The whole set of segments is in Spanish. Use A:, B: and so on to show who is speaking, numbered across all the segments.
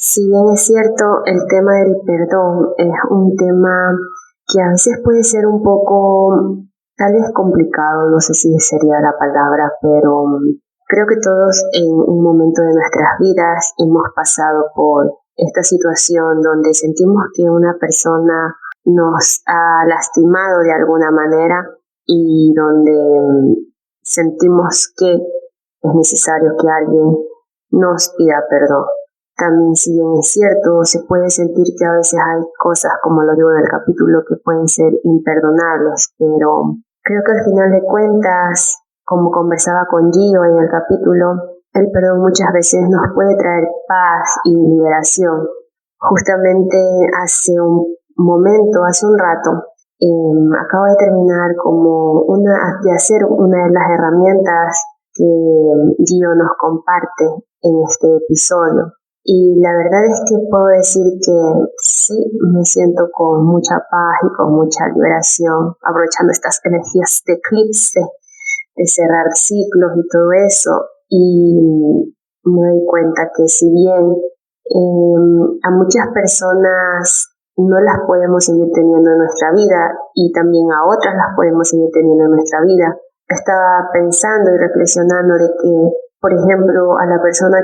A: Si bien es cierto, el tema del perdón es un tema que a veces puede ser un poco, tal vez complicado, no sé si sería la palabra, pero creo que todos en un momento de nuestras vidas hemos pasado por esta situación donde sentimos que una persona nos ha lastimado de alguna manera y donde sentimos que es necesario que alguien nos pida perdón. También, si bien es cierto, se puede sentir que a veces hay cosas, como lo digo en el capítulo, que pueden ser imperdonables, pero creo que al final de cuentas, como conversaba con Gio en el capítulo, el perdón muchas veces nos puede traer paz y liberación. Justamente hace un rato, acabo de terminar de hacer una de las herramientas que Gio nos comparte en este episodio. Y la verdad es que puedo decir que sí, me siento con mucha paz y con mucha liberación, aprovechando estas energías de eclipse, de cerrar ciclos y todo eso. Y me doy cuenta que si bien a muchas personas no las podemos seguir teniendo en nuestra vida y también a otras las podemos seguir teniendo en nuestra vida, estaba pensando y reflexionando de que, por ejemplo, a la persona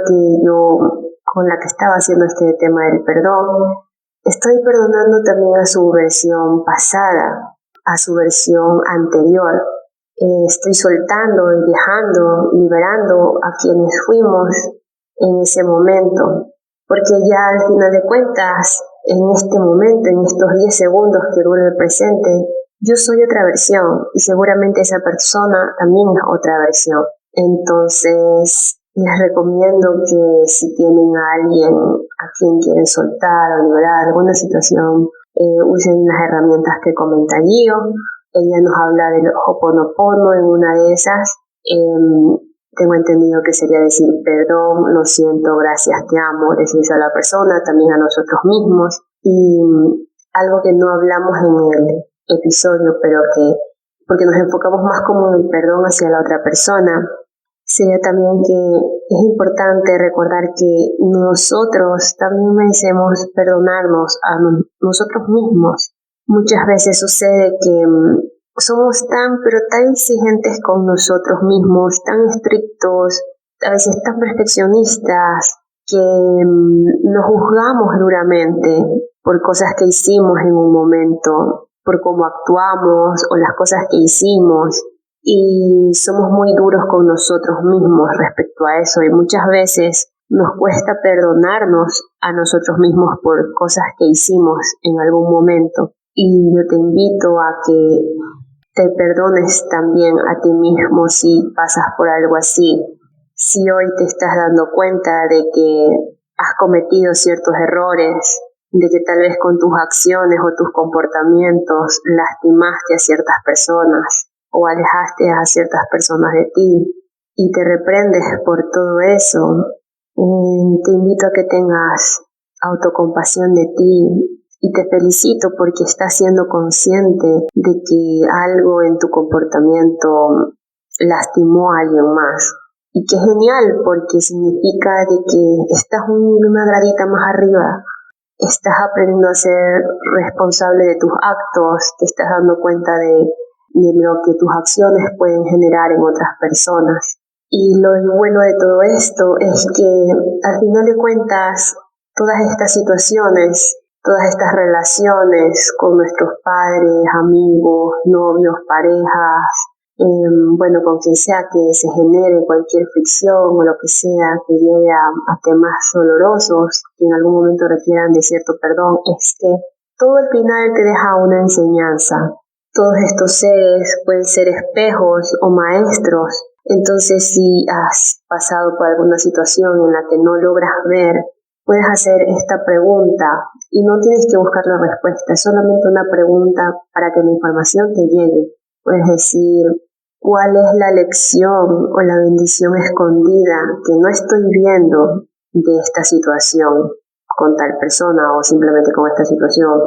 A: con la que estaba haciendo este tema del perdón, estoy perdonando también a su versión pasada, a su versión anterior. Estoy soltando y dejando, liberando a quienes fuimos en ese momento, porque ya al final de cuentas, en este momento, en estos 10 segundos que dura el presente, yo soy otra versión y seguramente esa persona también es otra versión. Entonces, les recomiendo que si tienen a alguien a quien quieren soltar o liberar alguna situación, usen las herramientas que comenta Gio. Ella nos habla del Ho'oponopono en una de esas. Tengo entendido que sería decir perdón, lo siento, gracias, te amo, decirse a la persona, también a nosotros mismos. Y algo que no hablamos en el episodio, pero que, porque nos enfocamos más como en el perdón hacia la otra persona, sería también que es importante recordar que nosotros también merecemos perdonarnos a nosotros mismos. Muchas veces sucede que somos pero tan exigentes con nosotros mismos, tan estrictos, a veces tan perfeccionistas, que nos juzgamos duramente por cosas que hicimos en un momento, por cómo actuamos o las cosas que hicimos. Y somos muy duros con nosotros mismos respecto a eso y muchas veces nos cuesta perdonarnos a nosotros mismos por cosas que hicimos en algún momento. Y yo te invito a que te perdones también a ti mismo si pasas por algo así. Si hoy te estás dando cuenta de que has cometido ciertos errores, de que tal vez con tus acciones o tus comportamientos lastimaste a ciertas personas o alejaste a ciertas personas de ti y te reprendes por todo eso, te invito a que tengas autocompasión de ti y te felicito porque estás siendo consciente de que algo en tu comportamiento lastimó a alguien más. Y qué genial, porque significa de que estás una gradita más arriba, estás aprendiendo a ser responsable de tus actos, te estás dando cuenta de lo que tus acciones pueden generar en otras personas. Y lo bueno de todo esto es que al final de cuentas, todas estas situaciones, todas estas relaciones con nuestros padres, amigos, novios, parejas, con quien sea que se genere cualquier fricción o lo que sea que lleve a temas dolorosos que en algún momento requieran de cierto perdón, es que todo al final te deja una enseñanza. Todos estos seres pueden ser espejos o maestros. Entonces, si has pasado por alguna situación en la que no logras ver, puedes hacer esta pregunta y no tienes que buscar la respuesta, es solamente una pregunta para que la información te llegue. Puedes decir, ¿cuál es la lección o la bendición escondida que no estoy viendo de esta situación con tal persona o simplemente con esta situación?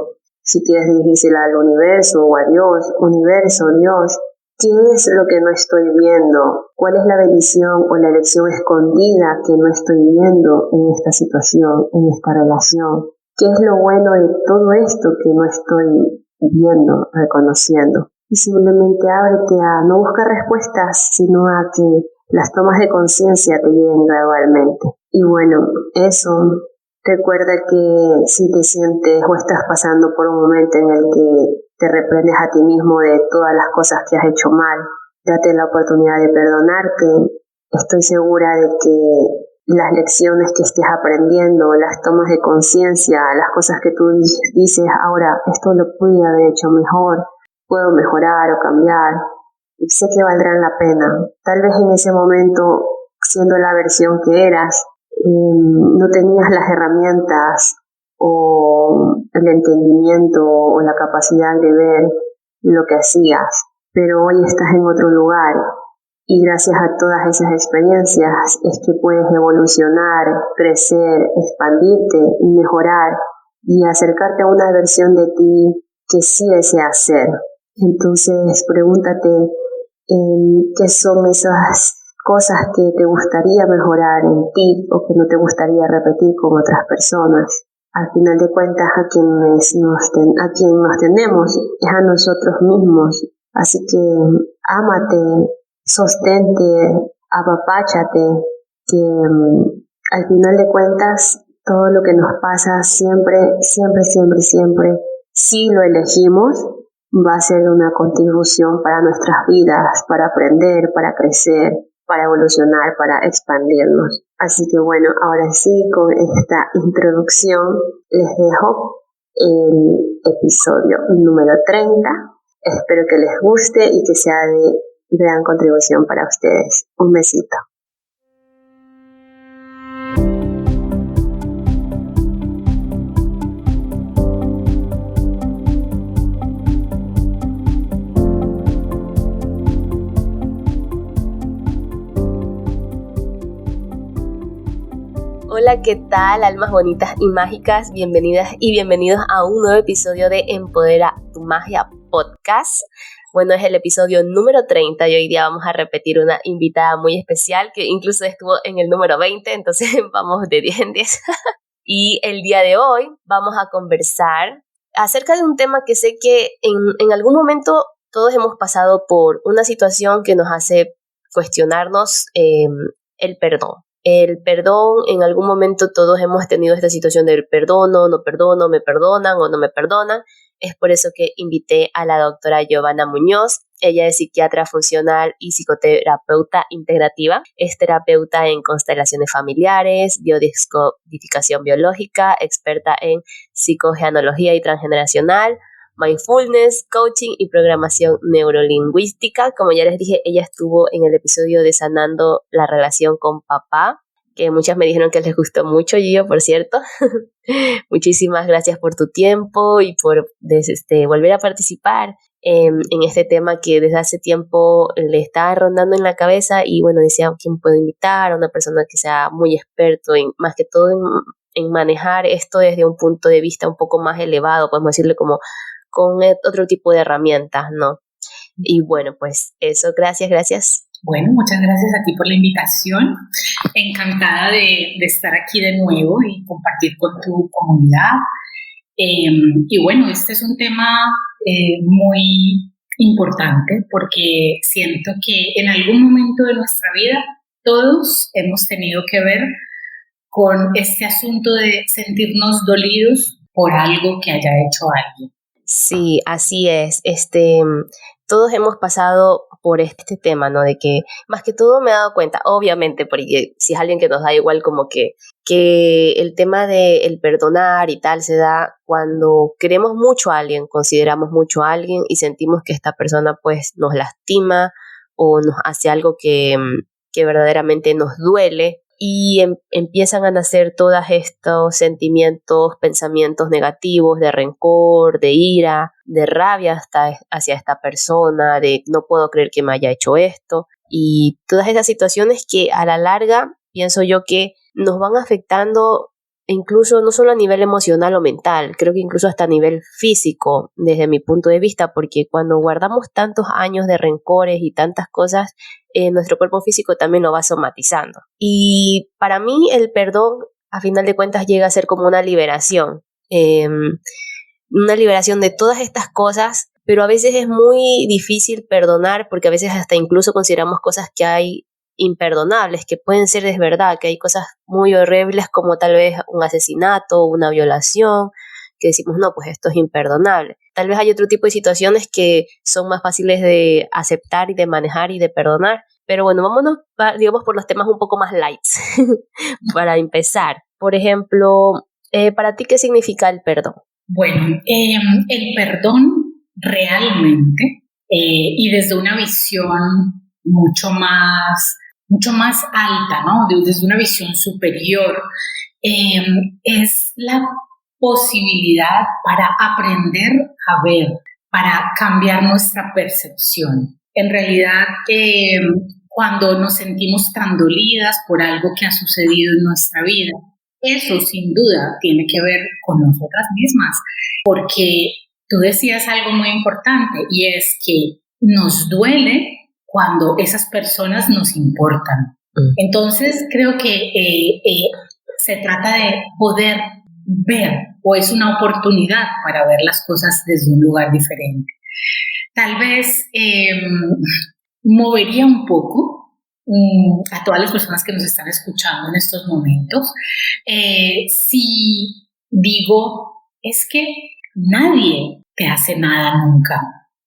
A: Si quieres dirigírsela al universo o a Dios, universo, Dios, ¿Qué es lo que no estoy viendo? ¿Cuál es la bendición o la lección escondida que no estoy viendo en esta situación, en esta relación? ¿Qué es lo bueno de todo esto que no estoy viendo, reconociendo? Y simplemente ábrete a no buscar respuestas, sino a que las tomas de conciencia te lleguen gradualmente. Y bueno, eso. Recuerda que si te sientes o estás pasando por un momento en el que te reprendes a ti mismo de todas las cosas que has hecho mal, date la oportunidad de perdonarte. Estoy segura de que las lecciones que estés aprendiendo, las tomas de conciencia, las cosas que tú dices, ahora esto lo pude haber hecho mejor, puedo mejorar o cambiar, y sé que valdrán la pena. Tal vez en ese momento, siendo la versión que eras, no tenías las herramientas o el entendimiento o la capacidad de ver lo que hacías, pero hoy estás en otro lugar y gracias a todas esas experiencias es que puedes evolucionar, crecer, expandirte y mejorar y acercarte a una versión de ti que sí deseas ser. Entonces pregúntate qué son esas cosas que te gustaría mejorar en ti o que no te gustaría repetir con otras personas. Al final de cuentas, a quien nos tenemos es a nosotros mismos. Así que ámate, sostente, apapáchate, que al final de cuentas todo lo que nos pasa siempre, si lo elegimos, va a ser una contribución para nuestras vidas, para aprender, para crecer, para evolucionar, para expandirnos. Así que bueno, ahora sí, con esta introducción les dejo el episodio número 30. Espero que les guste y que sea de gran contribución para ustedes. Un besito.
B: Hola, ¿qué tal, almas bonitas y mágicas? Bienvenidas y bienvenidos a un nuevo episodio de Empodera tu Magia Podcast. Bueno, es el episodio número 30 y hoy día vamos a repetir una invitada muy especial que incluso estuvo en el número 20, entonces vamos de 10 en 10. Y el día de hoy vamos a conversar acerca de un tema que sé que en algún momento todos hemos pasado por una situación que nos hace cuestionarnos el perdón. El perdón, en algún momento todos hemos tenido esta situación del perdono, no perdono, me perdonan o no me perdonan. Es por eso que invité a la doctora Giovanna Muñoz. Ella es psiquiatra funcional y psicoterapeuta integrativa. Es terapeuta en constelaciones familiares, biodescodificación biológica, experta en psicogenealogía y transgeneracional, mindfulness, coaching y programación neurolingüística. Como ya les dije, ella estuvo en el episodio de Sanando la relación con papá, que muchas me dijeron que les gustó mucho, Gio, por cierto. Muchísimas gracias por tu tiempo y por volver a participar en este tema que desde hace tiempo le estaba rondando en la cabeza y bueno, decía, ¿quién puedo invitar? A una persona que sea muy experto, más que todo en manejar esto desde un punto de vista un poco más elevado, podemos decirle como con otro tipo de herramientas, ¿no? Y bueno, pues eso, gracias.
C: Bueno, muchas gracias a ti por la invitación. Encantada de estar aquí de nuevo y compartir con tu comunidad. Y bueno, este es un tema muy importante porque siento que en algún momento de nuestra vida todos hemos tenido que ver con este asunto de sentirnos dolidos por algo que haya hecho alguien.
B: Sí, así es. Todos hemos pasado por este tema, ¿no? De que, más que todo me he dado cuenta, obviamente, porque si es alguien que nos da igual, como que el tema de el perdonar y tal se da cuando queremos mucho a alguien, consideramos mucho a alguien y sentimos que esta persona pues nos lastima o nos hace algo que verdaderamente nos duele. Y empiezan a nacer todos estos sentimientos, pensamientos negativos de rencor, de ira, de rabia hasta hacia esta persona, de no puedo creer que me haya hecho esto. Y todas esas situaciones que a la larga pienso yo que nos van afectando incluso no solo a nivel emocional o mental, creo que incluso hasta a nivel físico, desde mi punto de vista, porque cuando guardamos tantos años de rencores y tantas cosas, nuestro cuerpo físico también lo va somatizando. Y para mí el perdón, a final de cuentas, llega a ser como una liberación de todas estas cosas, pero a veces es muy difícil perdonar porque a veces hasta incluso consideramos cosas que hay imperdonables, que pueden ser de verdad, que hay cosas muy horribles como tal vez un asesinato, una violación, que decimos, no, pues esto es imperdonable. Tal vez hay otro tipo de situaciones que son más fáciles de aceptar y de manejar y de perdonar, pero bueno, vámonos, digamos, por los temas un poco más lights, para empezar. Por ejemplo, ¿para ti qué significa el perdón?
C: Bueno, el perdón realmente, y desde una visión mucho más alta, ¿no? Desde una visión superior, es la posibilidad para aprender a ver, para cambiar nuestra percepción. En realidad, cuando nos sentimos tan dolidas por algo que ha sucedido en nuestra vida, eso sin duda tiene que ver con nosotras mismas, porque tú decías algo muy importante y es que nos duele cuando esas personas nos importan. Entonces creo que se trata de poder ver, o es una oportunidad para ver las cosas desde un lugar diferente. Tal vez movería un poco a todas las personas que nos están escuchando en estos momentos, si digo, es que nadie te hace nada nunca,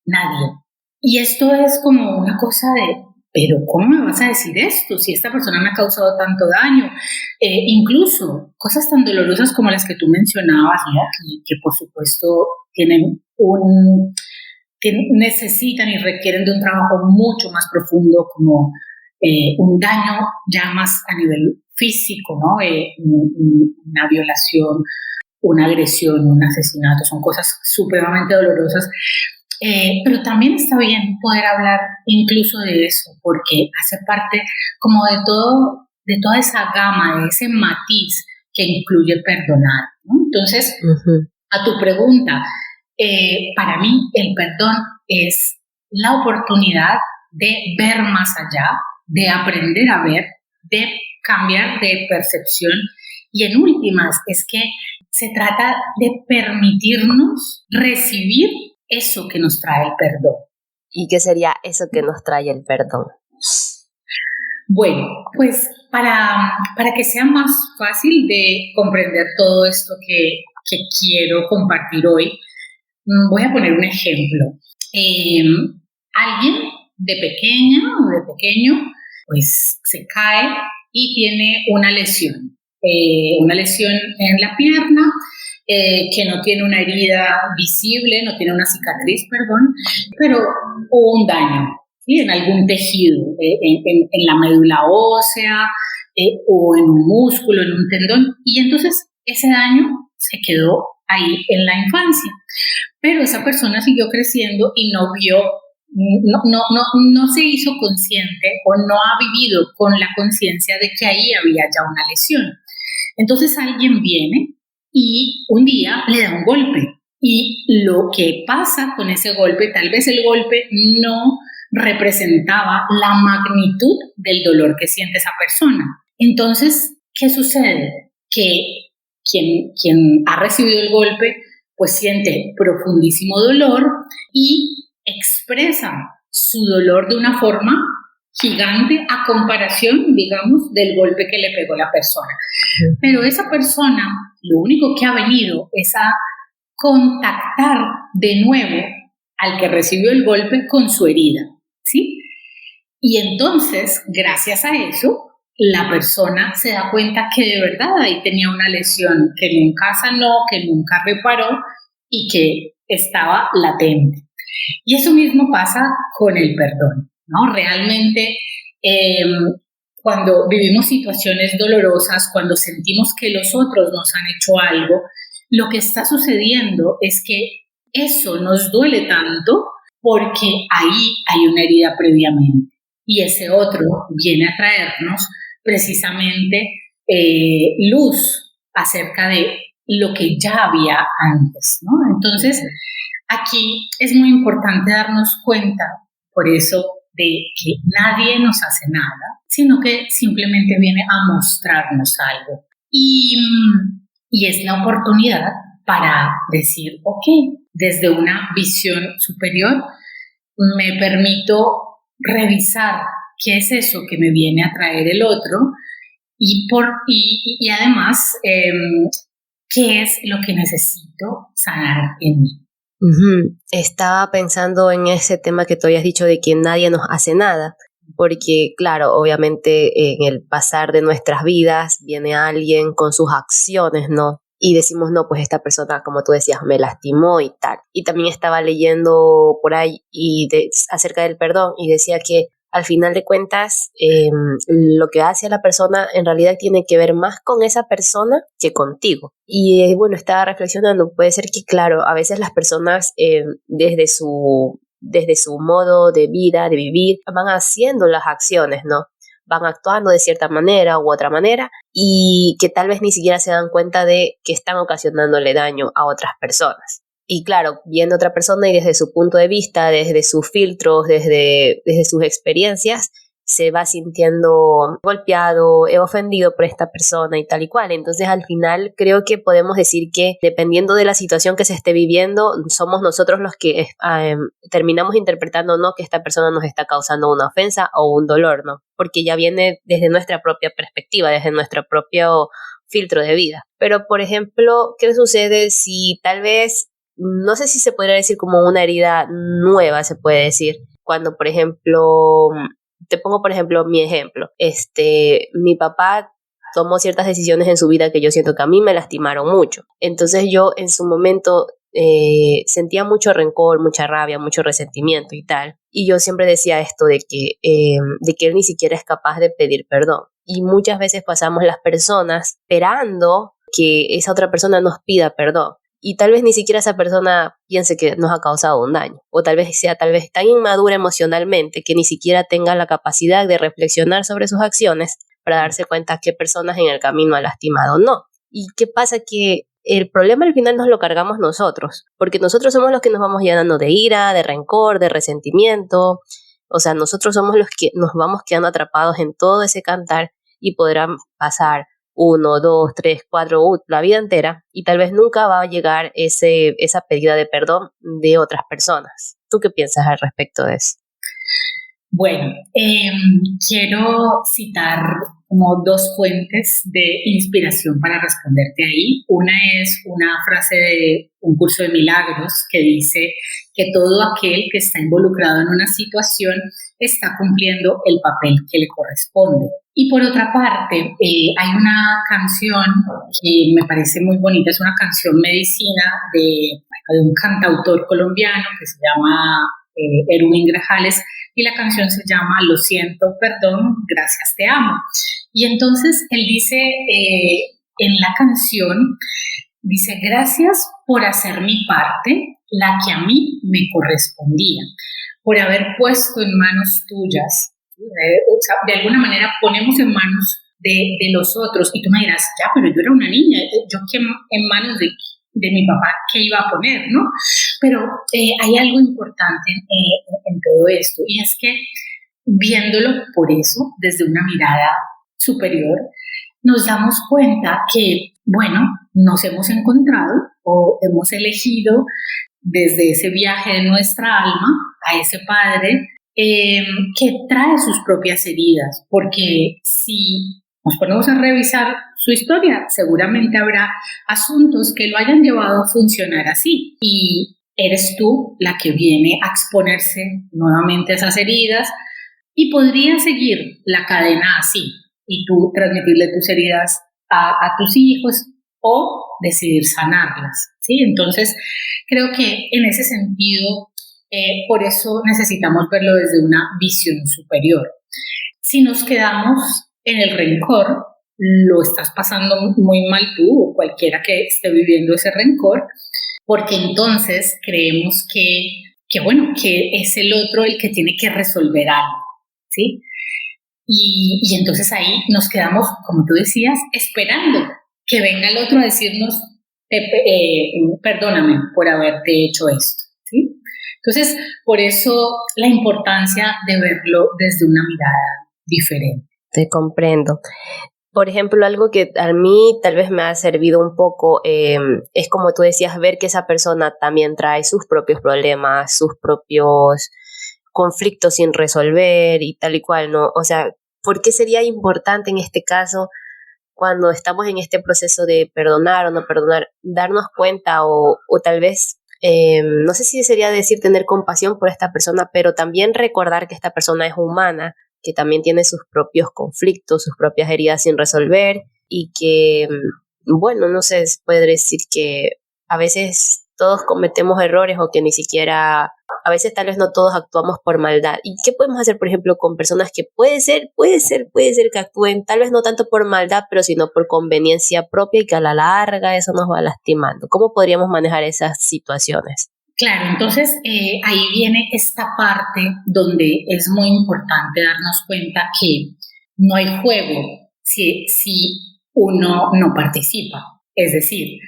C: nadie. Y esto es como una cosa de, pero ¿cómo me vas a decir esto si esta persona me ha causado tanto daño? Incluso cosas tan dolorosas como las que tú mencionabas, ¿no? que por supuesto que necesitan y requieren de un trabajo mucho más profundo, como un daño ya más a nivel físico, ¿no? Una violación, una agresión, un asesinato, son cosas supremamente dolorosas. Pero también está bien poder hablar incluso de eso, porque hace parte como de toda esa gama, de ese matiz que incluye perdonar, ¿no? Entonces, a tu pregunta, para mí el perdón es la oportunidad de ver más allá, de aprender a ver, de cambiar de percepción, y en últimas es que se trata de permitirnos recibir eso que nos trae el perdón.
B: ¿Y qué sería eso que nos trae el perdón?
C: Bueno, pues para que sea más fácil de comprender todo esto que quiero compartir hoy, voy a poner un ejemplo. Alguien de pequeña o de pequeño, pues se cae y tiene una lesión en la pierna, que no tiene una herida visible, no tiene una cicatriz, perdón, pero hubo un daño, ¿sí? En algún tejido, en la médula ósea, o en un músculo, en un tendón, y entonces ese daño se quedó ahí en la infancia. Pero esa persona siguió creciendo y no vio, no se hizo consciente o no ha vivido con la conciencia de que ahí había ya una lesión. Entonces alguien viene y un día le da un golpe, y lo que pasa con ese golpe, tal vez el golpe no representaba la magnitud del dolor que siente esa persona. Entonces, ¿qué sucede? Que quien ha recibido el golpe pues siente profundísimo dolor y expresa su dolor de una forma gigante a comparación, digamos, del golpe que le pegó la persona. Pero esa persona, lo único que ha venido es a contactar de nuevo al que recibió el golpe con su herida, ¿sí? Y entonces, gracias a eso, la persona se da cuenta que de verdad ahí tenía una lesión que nunca sanó, que nunca reparó y que estaba latente. Y eso mismo pasa con el perdón, ¿no? Realmente, cuando vivimos situaciones dolorosas, cuando sentimos que los otros nos han hecho algo, lo que está sucediendo es que eso nos duele tanto porque ahí hay una herida previamente. Y ese otro viene a traernos precisamente luz acerca de lo que ya había antes, ¿no? Entonces, aquí es muy importante darnos cuenta, por eso, de que nadie nos hace nada, sino que simplemente viene a mostrarnos algo. Y es la oportunidad para decir, ok, desde una visión superior, me permito revisar qué es eso que me viene a traer el otro y además qué es lo que necesito sanar en mí.
B: Estaba pensando en ese tema que tú habías dicho de que nadie nos hace nada, porque claro, obviamente en el pasar de nuestras vidas viene alguien con sus acciones, ¿no? Y decimos, no, pues esta persona, como tú decías, me lastimó y tal. Y también estaba leyendo por ahí acerca del perdón y decía que al final de cuentas lo que hace a la persona en realidad tiene que ver más con esa persona que contigo. Y bueno, estaba reflexionando, puede ser que claro, a veces las personas desde su modo de vida, de vivir, van haciendo las acciones, ¿no? Van actuando de cierta manera u otra manera y que tal vez ni siquiera se dan cuenta de que están ocasionándole daño a otras personas. Y claro, viendo a otra persona y desde su punto de vista, desde sus filtros, desde sus experiencias, se va sintiendo golpeado, ofendido por esta persona y tal y cual. Entonces, al final, creo que podemos decir que dependiendo de la situación que se esté viviendo, somos nosotros los que terminamos interpretando, ¿no?, que esta persona nos está causando una ofensa o un dolor, ¿no? Porque ya viene desde nuestra propia perspectiva, desde nuestro propio filtro de vida. Pero, por ejemplo, ¿qué sucede si tal vez, no sé si se podría decir como una herida nueva, se puede decir, cuando, por ejemplo, te pongo, por ejemplo, mi ejemplo. Mi papá tomó ciertas decisiones en su vida que yo siento que a mí me lastimaron mucho. Entonces yo en su momento sentía mucho rencor, mucha rabia, mucho resentimiento y tal. Y yo siempre decía esto de que él ni siquiera es capaz de pedir perdón. Y muchas veces pasamos las personas esperando que esa otra persona nos pida perdón. Y tal vez ni siquiera esa persona piense que nos ha causado un daño. O tal vez sea tan inmadura emocionalmente que ni siquiera tenga la capacidad de reflexionar sobre sus acciones para darse cuenta qué personas en el camino ha lastimado o no. ¿Y qué pasa? Que el problema al final nos lo cargamos nosotros, porque nosotros somos los que nos vamos llenando de ira, de rencor, de resentimiento. O sea, nosotros somos los que nos vamos quedando atrapados en todo ese cantar y podrán pasar 1, 2, 3, 4, la vida entera, y tal vez nunca va a llegar esa pedida de perdón de otras personas. ¿Tú qué piensas al respecto de eso?
C: Bueno, quiero citar como dos fuentes de inspiración para responderte ahí. Una es una frase de un curso de milagros que dice que todo aquel que está involucrado en una situación está cumpliendo el papel que le corresponde. Y por otra parte, hay una canción que me parece muy bonita, es una canción medicina de un cantautor colombiano que se llama Erwin Grajales, y la canción se llama Lo siento, perdón, gracias, te amo. Y entonces él dice en la canción, dice, gracias por hacer mi parte, la que a mí me correspondía, por haber puesto en manos tuyas. De alguna manera ponemos en manos de los otros, y tú me dirás, ya, pero yo era una niña, yo qué en manos de mi papá, ¿qué iba a poner, no? Pero hay algo importante en todo esto, y es que viéndolo por eso, desde una mirada superior, nos damos cuenta que, bueno, nos hemos encontrado o hemos elegido desde ese viaje de nuestra alma a ese padre que trae sus propias heridas, porque si nos ponemos a revisar su historia, seguramente habrá asuntos que lo hayan llevado a funcionar así, y eres tú la que viene a exponerse nuevamente a esas heridas, y podría seguir la cadena así, y tú transmitirle tus heridas a tus hijos o decidir sanarlas, ¿sí? Entonces, creo que en ese sentido, por eso necesitamos verlo desde una visión superior. Si nos quedamos en el rencor, lo estás pasando muy mal tú o cualquiera que esté viviendo ese rencor, porque entonces creemos que es el otro el que tiene que resolver algo, ¿sí? Y entonces ahí nos quedamos, como tú decías, esperando que venga el otro a decirnos, perdóname por haberte hecho esto, ¿sí? Entonces, por eso la importancia de verlo desde una mirada diferente.
B: Te comprendo. Por ejemplo, algo que a mí tal vez me ha servido un poco es como tú decías, ver que esa persona también trae sus propios problemas, sus propios conflictos sin resolver y tal y cual, ¿no? O sea, ¿por qué sería importante en este caso, cuando estamos en este proceso de perdonar o no perdonar, darnos cuenta o tal vez, no sé si sería decir tener compasión por esta persona, pero también recordar que esta persona es humana, que también tiene sus propios conflictos, sus propias heridas sin resolver y que, bueno, no sé, puede decir que a veces todos cometemos errores o que ni siquiera, a veces tal vez no todos actuamos por maldad. ¿Y qué podemos hacer, por ejemplo, con personas que puede ser que actúen tal vez no tanto por maldad, pero sino por conveniencia propia y que a la larga eso nos va lastimando? ¿Cómo podríamos manejar esas situaciones?
C: Claro, entonces ahí viene esta parte donde es muy importante darnos cuenta que no hay juego si uno no participa. Es decir,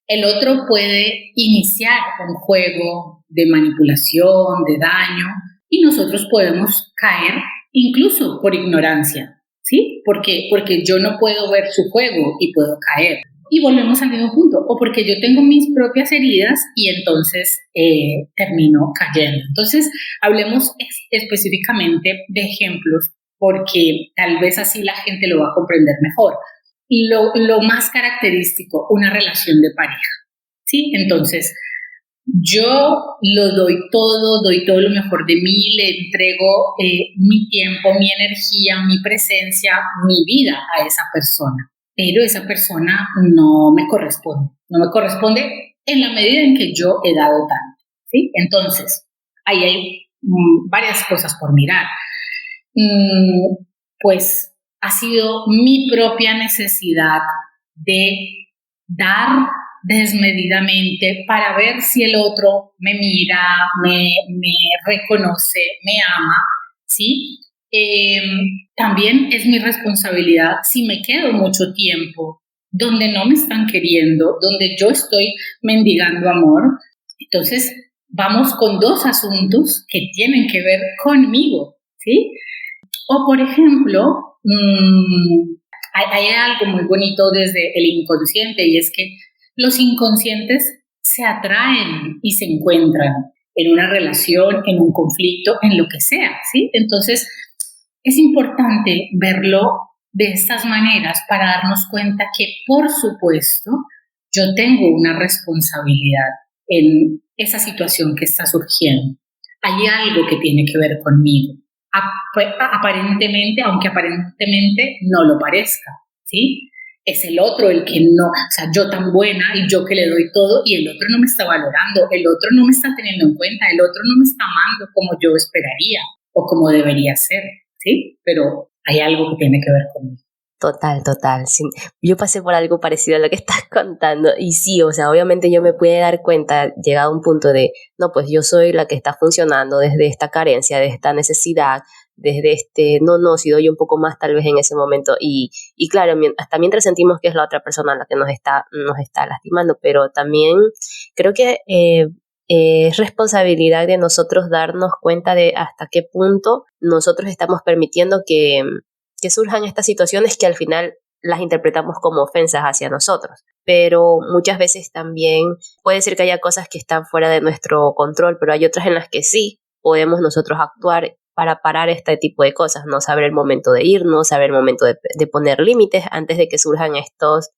C: el otro puede iniciar un juego de manipulación, de daño, y nosotros podemos caer incluso por ignorancia, ¿sí? Porque yo no puedo ver su juego y puedo caer. Y volvemos al mismo punto, o porque yo tengo mis propias heridas y entonces termino cayendo. Entonces, hablemos específicamente de ejemplos, porque tal vez así la gente lo va a comprender mejor. Lo más característico, una relación de pareja, ¿sí? Entonces, yo lo doy todo lo mejor de mí, le entrego mi tiempo, mi energía, mi presencia, mi vida a esa persona, pero esa persona no me corresponde en la medida en que yo he dado tanto, ¿sí? Entonces, ahí hay varias cosas por mirar. Pues ha sido mi propia necesidad de dar desmedidamente para ver si el otro me mira, me reconoce, me ama, ¿sí? También es mi responsabilidad si me quedo mucho tiempo donde no me están queriendo, donde yo estoy mendigando amor. Entonces, vamos con dos asuntos que tienen que ver conmigo, ¿sí? O, por ejemplo, hay algo muy bonito desde el inconsciente y es que los inconscientes se atraen y se encuentran en una relación, en un conflicto, en lo que sea, ¿sí? Entonces, es importante verlo de estas maneras para darnos cuenta que, por supuesto, yo tengo una responsabilidad en esa situación que está surgiendo. Hay algo que tiene que ver conmigo. Aparentemente, aunque aparentemente no lo parezca, ¿sí? Es el otro el que no, o sea, yo tan buena y yo que le doy todo y el otro no me está valorando, el otro no me está teniendo en cuenta, el otro no me está amando como yo esperaría o como debería ser, ¿sí? Pero hay algo que tiene que ver conmigo.
B: Total. Sí. Yo pasé por algo parecido a lo que estás contando y sí, o sea, obviamente yo me pude dar cuenta, llegado a un punto de, no, pues yo soy la que está funcionando desde esta carencia, de esta necesidad, desde no, si doy un poco más tal vez en ese momento y claro, hasta mientras sentimos que es la otra persona la que nos está lastimando, pero también creo que es responsabilidad de nosotros darnos cuenta de hasta qué punto nosotros estamos permitiendo que surjan estas situaciones que al final las interpretamos como ofensas hacia nosotros. Pero muchas veces también puede ser que haya cosas que están fuera de nuestro control, pero hay otras en las que sí podemos nosotros actuar para parar este tipo de cosas, ¿no? Saber el momento de irnos, saber el momento de poner límites antes de que surjan estos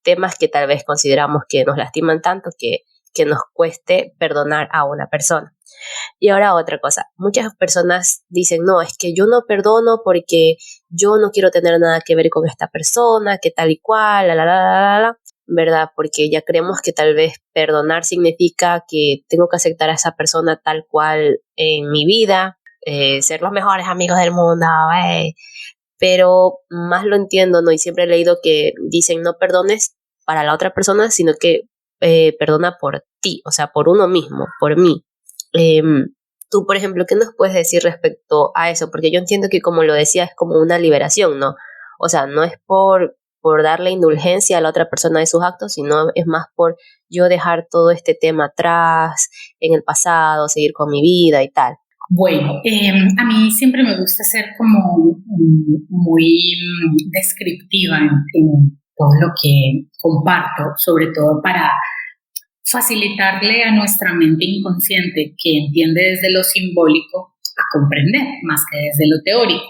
B: temas que tal vez consideramos que nos lastiman tanto que nos cueste perdonar a una persona. Y ahora otra cosa, muchas personas dicen, no, es que yo no perdono porque yo no quiero tener nada que ver con esta persona, que tal y cual, ¿verdad? Porque ya creemos que tal vez perdonar significa que tengo que aceptar a esa persona tal cual en mi vida, ser los mejores amigos del mundo, pero más lo entiendo, ¿no? Y siempre he leído que dicen no perdones para la otra persona, sino que perdona por ti, o sea, por uno mismo, por mí. Tú, por ejemplo, ¿qué nos puedes decir respecto a eso? Porque yo entiendo que, como lo decía, es como una liberación, ¿no? O sea, no es por por darle indulgencia a la otra persona de sus actos, sino es más por yo dejar todo este tema atrás, en el pasado, seguir con mi vida y tal.
C: Bueno, a mí siempre me gusta ser como muy descriptiva en todo lo que comparto, sobre todo para facilitarle a nuestra mente inconsciente, que entiende desde lo simbólico, a comprender más que desde lo teórico.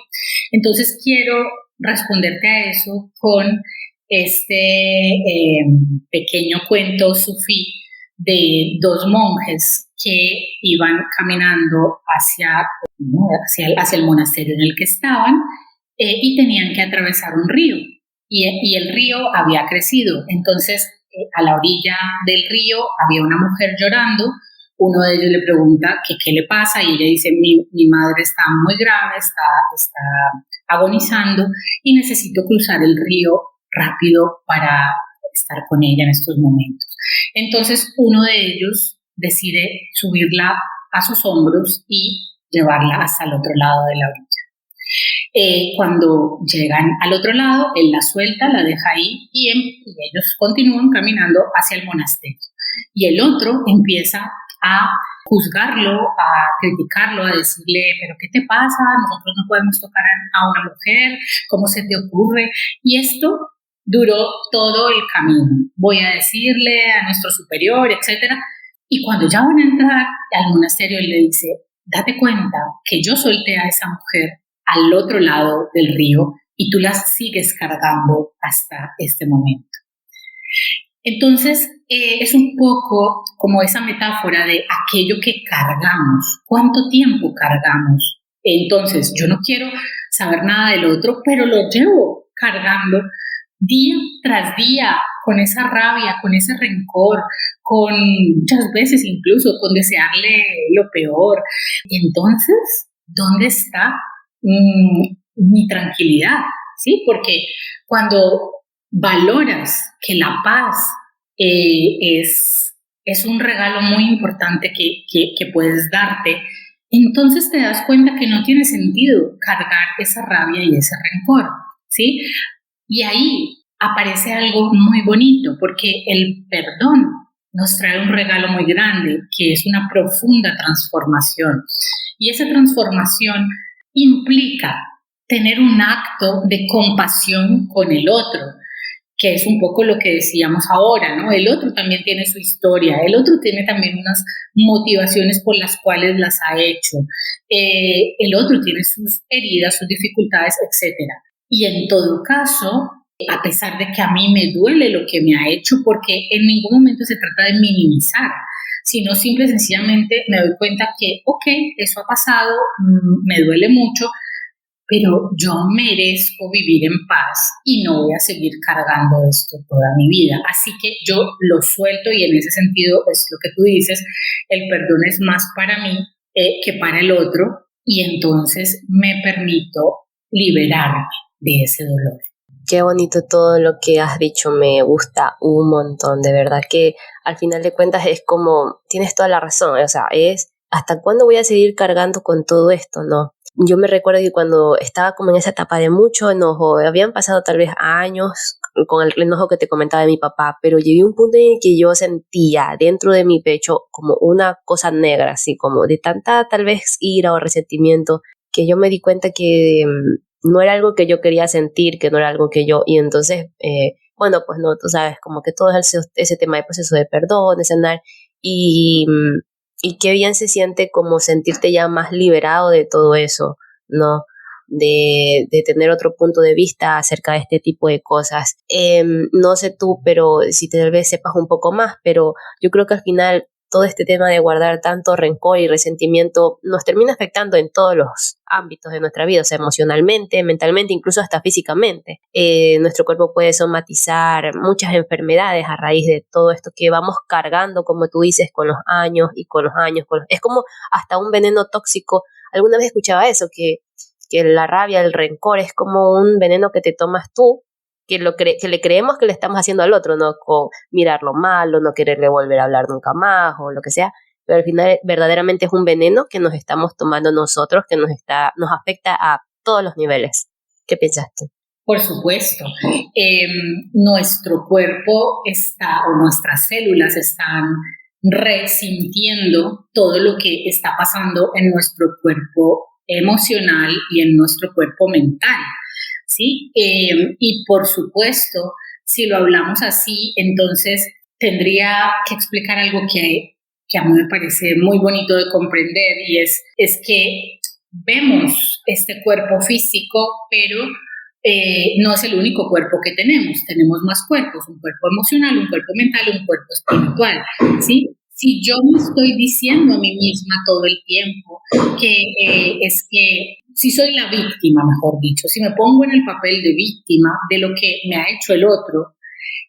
C: Entonces quiero responderte a eso con este pequeño cuento sufí de dos monjes que iban caminando hacia el monasterio en el que estaban y tenían que atravesar un río. Y el río había crecido. Entonces, a la orilla del río había una mujer llorando. Uno de ellos le pregunta que qué le pasa y ella dice, mi madre está muy grave, está agonizando y necesito cruzar el río rápido para estar con ella en estos momentos. Entonces uno de ellos decide subirla a sus hombros y llevarla hasta el otro lado de la orilla. Cuando llegan al otro lado, él la suelta, la deja ahí y ellos continúan caminando hacia el monasterio. Y el otro empieza a juzgarlo, a criticarlo, a decirle, pero ¿qué te pasa? Nosotros no podemos tocar a una mujer, ¿cómo se te ocurre? Y esto duró todo el camino. Voy a decirle a nuestro superior, etcétera. Y cuando ya van a entrar al monasterio, él le dice, date cuenta que yo solté a esa mujer al otro lado del río y tú la sigues cargando hasta este momento. Entonces, es un poco como esa metáfora de aquello que cargamos. ¿Cuánto tiempo cargamos? Entonces, yo no quiero saber nada del otro, pero lo llevo cargando día tras día, con esa rabia, con ese rencor, con muchas veces incluso con desearle lo peor. Entonces, ¿dónde está mi tranquilidad? ¿Sí? Porque cuando valoras que la paz es un regalo muy importante que puedes darte, entonces te das cuenta que no tiene sentido cargar esa rabia y ese rencor, ¿sí? Y ahí aparece algo muy bonito, porque el perdón nos trae un regalo muy grande, que es una profunda transformación. Y esa transformación implica tener un acto de compasión con el otro, que es un poco lo que decíamos ahora, ¿no? El otro también tiene su historia, el otro tiene también unas motivaciones por las cuales las ha hecho, el otro tiene sus heridas, sus dificultades, etcétera. Y en todo caso, a pesar de que a mí me duele lo que me ha hecho, porque en ningún momento se trata de minimizar, sino simple y sencillamente me doy cuenta que, ok, eso ha pasado, me duele mucho, pero yo merezco vivir en paz y no voy a seguir cargando esto toda mi vida. Así que yo lo suelto y en ese sentido es lo que tú dices, el perdón es más para mí que para el otro y entonces me permito liberarme de ese dolor.
B: Qué bonito todo lo que has dicho, me gusta un montón, de verdad que al final de cuentas es como, tienes toda la razón, o sea, es ¿hasta cuándo voy a seguir cargando con todo esto, no? Yo me recuerdo que cuando estaba como en esa etapa de mucho enojo, habían pasado tal vez años con el enojo que te comentaba de mi papá, pero llegué a un punto en el que yo sentía dentro de mi pecho como una cosa negra, así como de tanta tal vez ira o resentimiento, que yo me di cuenta que no era algo que yo quería sentir, que no era algo que yo, y entonces, bueno, pues no, tú sabes, como que todo ese tema de proceso de perdón, de sanar, y qué bien se siente como sentirte ya más liberado de todo eso, ¿no? De tener otro punto de vista acerca de este tipo de cosas. No sé tú, pero si tal vez sepas un poco más, pero yo creo que al final todo este tema de guardar tanto rencor y resentimiento nos termina afectando en todos los ámbitos de nuestra vida, o sea, emocionalmente, mentalmente, incluso hasta físicamente. Nuestro cuerpo puede somatizar muchas enfermedades a raíz de todo esto que vamos cargando, como tú dices, con los años y con los años. Es como hasta un veneno tóxico. Alguna vez escuchaba eso, que la rabia, el rencor es como un veneno que te tomas tú, que le creemos que le estamos haciendo al otro, ¿no? Con mirarlo mal o no quererle volver a hablar nunca más o lo que sea, pero al final verdaderamente es un veneno que nos estamos tomando nosotros, que nos afecta a todos los niveles. ¿Qué piensas tú?
C: Por supuesto, nuestro cuerpo está, o nuestras células están resintiendo todo lo que está pasando en nuestro cuerpo emocional y en nuestro cuerpo mental, ¿sí? Y por supuesto, si lo hablamos así, entonces tendría que explicar algo que a mí me parece muy bonito de comprender, y es que vemos este cuerpo físico, pero no es el único cuerpo que tenemos. Tenemos más cuerpos, un cuerpo emocional, un cuerpo mental, un cuerpo espiritual, ¿sí? Si yo me estoy diciendo a mí misma todo el tiempo que si soy la víctima, mejor dicho, si me pongo en el papel de víctima de lo que me ha hecho el otro,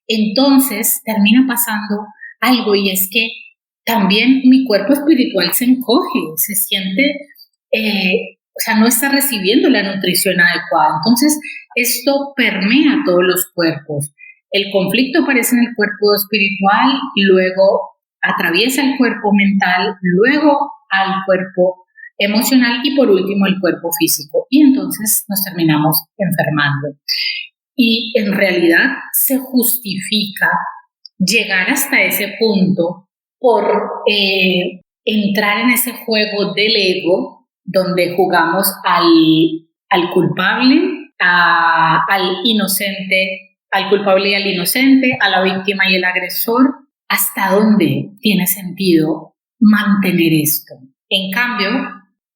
C: entonces termina pasando algo, y es que también mi cuerpo espiritual se encoge, se siente, o sea, no está recibiendo la nutrición adecuada. Entonces, esto permea todos los cuerpos. El conflicto aparece en el cuerpo espiritual, y luego atraviesa el cuerpo mental, luego al cuerpo emocional y por último el cuerpo físico. Y entonces nos terminamos enfermando. Y en realidad se justifica llegar hasta ese punto por entrar en ese juego del ego, donde jugamos al culpable, al inocente, al culpable y al inocente, a la víctima y el agresor. ¿Hasta dónde tiene sentido mantener esto? En cambio,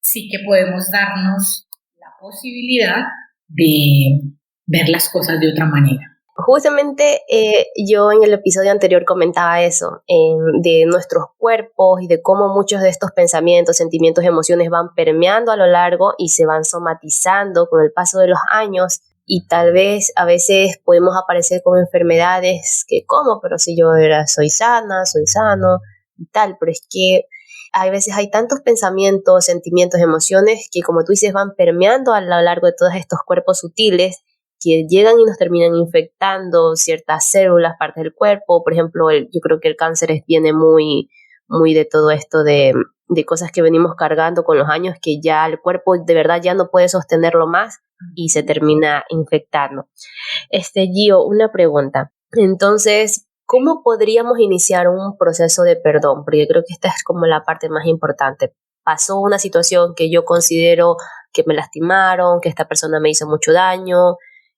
C: sí que podemos darnos la posibilidad de ver las cosas de otra manera.
B: Justamente yo en el episodio anterior comentaba eso, de nuestros cuerpos y de cómo muchos de estos pensamientos, sentimientos, emociones van permeando a lo largo y se van somatizando con el paso de los años, y tal vez a veces podemos aparecer con enfermedades que ¿cómo? Pero si yo soy sana, soy sano y tal, pero es que a veces hay tantos pensamientos, sentimientos, emociones que, como tú dices, van permeando a lo largo de todos estos cuerpos sutiles, que llegan y nos terminan infectando ciertas células, partes del cuerpo. Por ejemplo, yo creo que el cáncer viene muy, muy de todo esto de cosas que venimos cargando con los años, que ya el cuerpo de verdad ya no puede sostenerlo más y se termina infectando. Gio, una pregunta. Entonces, ¿cómo podríamos iniciar un proceso de perdón? Porque creo que esta es como la parte más importante. Pasó una situación que yo considero que me lastimaron, que esta persona me hizo mucho daño,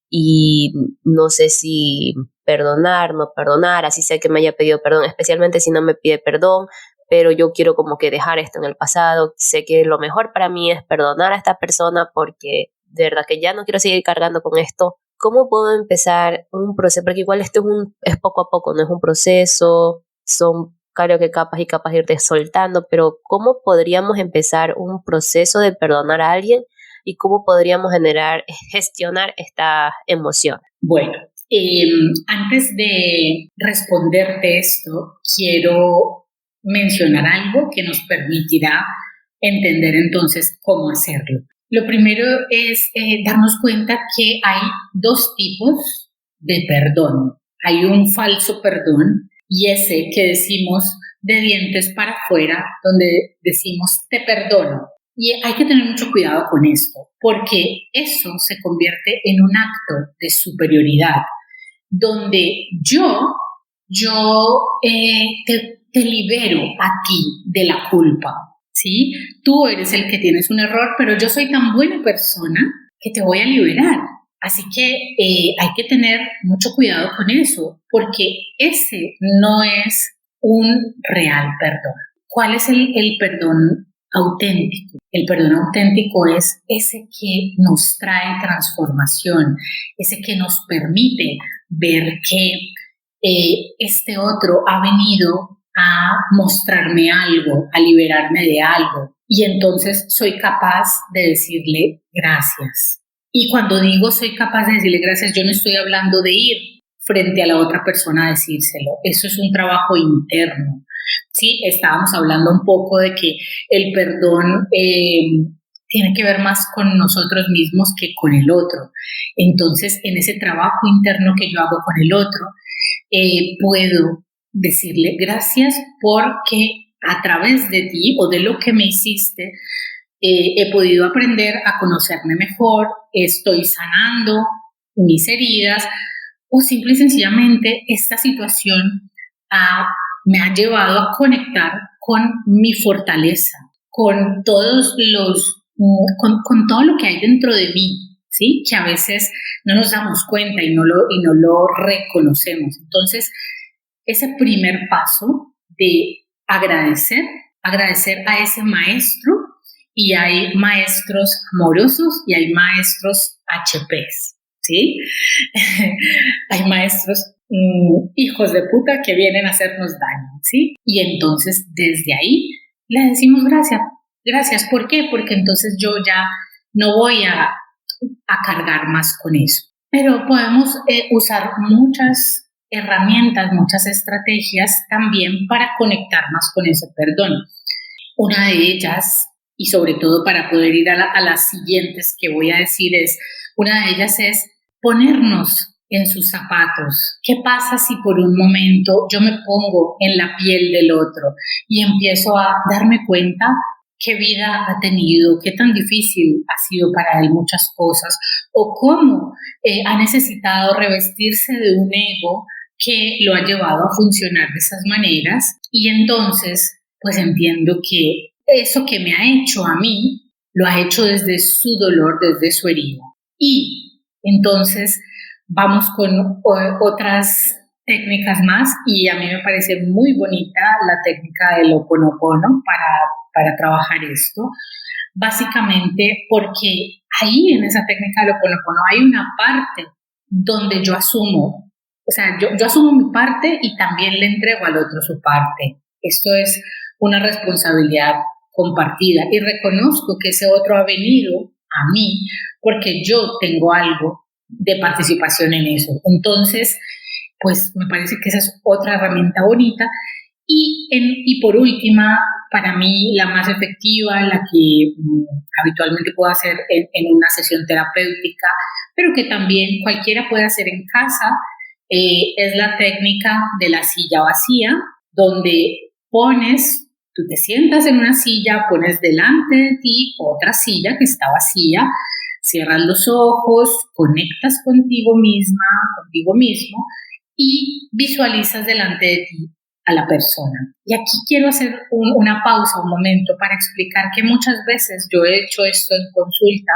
B: y no sé si perdonar, no perdonar, así sea que me haya pedido perdón, especialmente si no me pide perdón, pero yo quiero como que dejar esto en el pasado. Sé que lo mejor para mí es perdonar a esta persona, porque de verdad que ya no quiero seguir cargando con esto. ¿Cómo puedo empezar un proceso? Porque igual esto es poco a poco, no es un proceso, son creo que capas y capas de irte soltando, pero ¿cómo podríamos empezar un proceso de perdonar a alguien y cómo podríamos gestionar esta emoción?
C: Bueno, antes de responderte esto, quiero mencionar algo que nos permitirá entender entonces cómo hacerlo. Lo primero es darnos cuenta que hay dos tipos de perdón. Hay un falso perdón, y ese que decimos de dientes para afuera, donde decimos te perdono. Y hay que tener mucho cuidado con esto, porque eso se convierte en un acto de superioridad, donde yo te libero a ti de la culpa, ¿sí? Tú eres el que tienes un error, pero yo soy tan buena persona que te voy a liberar. Así que hay que tener mucho cuidado con eso, porque ese no es un real perdón. ¿Cuál es el perdón auténtico? El perdón auténtico es ese que nos trae transformación, ese que nos permite ver que este otro ha venido a mostrarme algo, a liberarme de algo, y entonces soy capaz de decirle gracias. Y cuando digo soy capaz de decirle gracias, yo no estoy hablando de ir frente a la otra persona a decírselo. Eso es un trabajo interno. Sí, estábamos hablando un poco de que el perdón tiene que ver más con nosotros mismos que con el otro. Entonces, en ese trabajo interno que yo hago con el otro, puedo decirle gracias porque a través de ti o de lo que me hiciste, he podido aprender a conocerme mejor, estoy sanando mis heridas, o simple y sencillamente esta situación me ha llevado a conectar con mi fortaleza, con todos con todo lo que hay dentro de mí, ¿sí? Que a veces no nos damos cuenta y no lo reconocemos. Entonces, ese primer paso de agradecer a ese maestro, y hay maestros amorosos y hay maestros HPs, ¿sí? Hay maestros hijos de puta que vienen a hacernos daño, ¿sí? Y entonces desde ahí le decimos gracias. Gracias, ¿por qué? Porque entonces yo ya no voy a cargar más con eso. Pero podemos usar muchas herramientas, muchas estrategias también para conectar más con ese perdón. Una de ellas, y sobre todo para poder ir a las siguientes que voy a decir, una de ellas es ponernos en sus zapatos. ¿Qué pasa si por un momento yo me pongo en la piel del otro y empiezo a darme cuenta qué vida ha tenido, qué tan difícil ha sido para él muchas cosas, o cómo ha necesitado revestirse de un ego que lo ha llevado a funcionar de esas maneras? Y entonces, pues entiendo que eso que me ha hecho a mí, lo ha hecho desde su dolor, desde su herida. Y entonces vamos con otras técnicas más, y a mí me parece muy bonita la técnica del Ho'oponopono para trabajar esto, básicamente porque ahí en esa técnica del Ho'oponopono hay una parte donde yo asumo, o sea, yo asumo mi parte y también le entrego al otro su parte. Esto es una responsabilidad compartida y reconozco que ese otro ha venido a mí porque yo tengo algo de participación en eso. Entonces, pues me parece que esa es otra herramienta bonita. Y por última, para mí la más efectiva, la que habitualmente puedo hacer en una sesión terapéutica, pero que también cualquiera puede hacer en casa, es la técnica de la silla vacía, donde tú te sientas en una silla, pones delante de ti otra silla que está vacía, cierras los ojos, conectas contigo misma, contigo mismo, y visualizas delante de ti a la persona. Y aquí quiero hacer una pausa, un momento, para explicar que muchas veces yo he hecho esto en consulta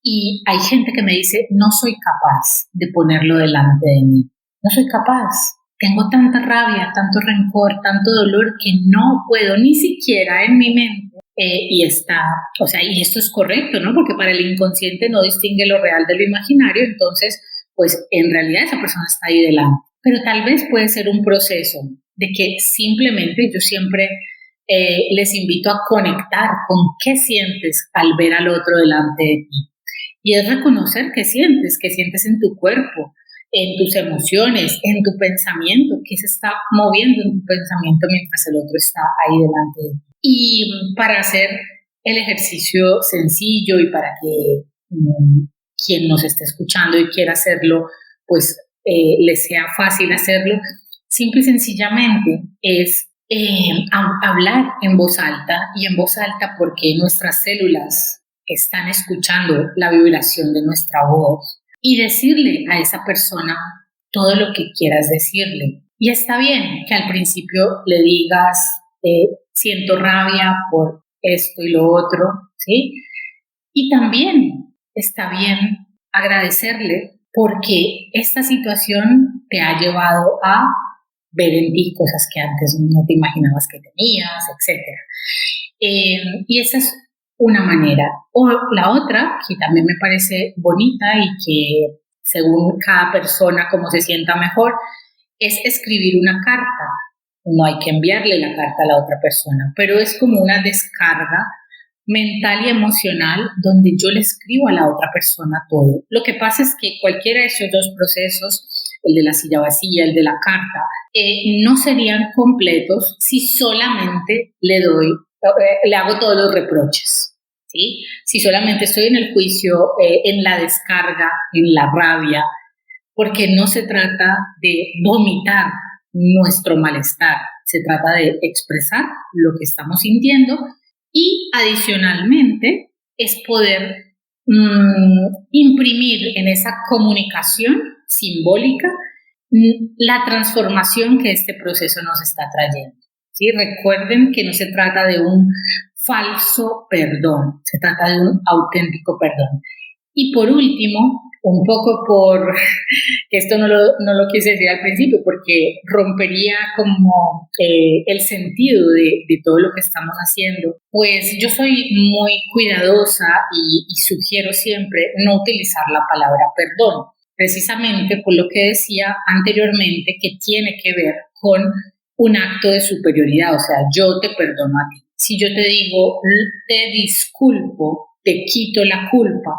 C: y hay gente que me dice, no soy capaz de ponerlo delante de mí, no soy capaz. Tengo tanta rabia, tanto rencor, tanto dolor que no puedo ni siquiera en mi mente. Y esto es correcto, ¿no? Porque para el inconsciente no distingue lo real de lo imaginario, entonces, pues en realidad esa persona está ahí delante. Pero tal vez puede ser un proceso de que simplemente yo siempre les invito a conectar con qué sientes al ver al otro delante de ti. Y es reconocer qué sientes en tu cuerpo, en tus emociones, en tu pensamiento, qué se está moviendo en tu pensamiento mientras el otro está ahí delante de ti. Y para hacer el ejercicio sencillo y para que quien nos esté escuchando y quiera hacerlo, pues le sea fácil hacerlo, simple y sencillamente es hablar en voz alta, y en voz alta porque nuestras células están escuchando la vibración de nuestra voz, y decirle a esa persona todo lo que quieras decirle. Y está bien que al principio le digas, siento rabia por esto y lo otro, ¿sí? Y también está bien agradecerle porque esta situación te ha llevado a ver en ti cosas que antes no te imaginabas que tenías, etc. Y esa es una manera. O la otra, que también me parece bonita y que según cada persona como se sienta mejor, es escribir una carta. No hay que enviarle la carta a la otra persona, pero es como una descarga mental y emocional donde yo le escribo a la otra persona todo. Lo que pasa es que cualquiera de esos dos procesos, el de la silla vacía, el de la carta, no serían completos si solamente le hago todos los reproches, ¿sí? Si solamente estoy en el juicio, en la descarga, en la rabia, porque no se trata de vomitar nuestro malestar, se trata de expresar lo que estamos sintiendo, y adicionalmente es poder imprimir en esa comunicación simbólica la transformación que este proceso nos está trayendo. ¿Sí? Recuerden que no se trata de un falso perdón, se trata de un auténtico perdón. Y por último, un poco que esto no lo quise decir al principio, porque rompería como el sentido de todo lo que estamos haciendo, pues yo soy muy cuidadosa y sugiero siempre no utilizar la palabra perdón, precisamente por lo que decía anteriormente, que tiene que ver con un acto de superioridad, o sea, yo te perdono a ti. Si yo te digo, te disculpo, te quito la culpa,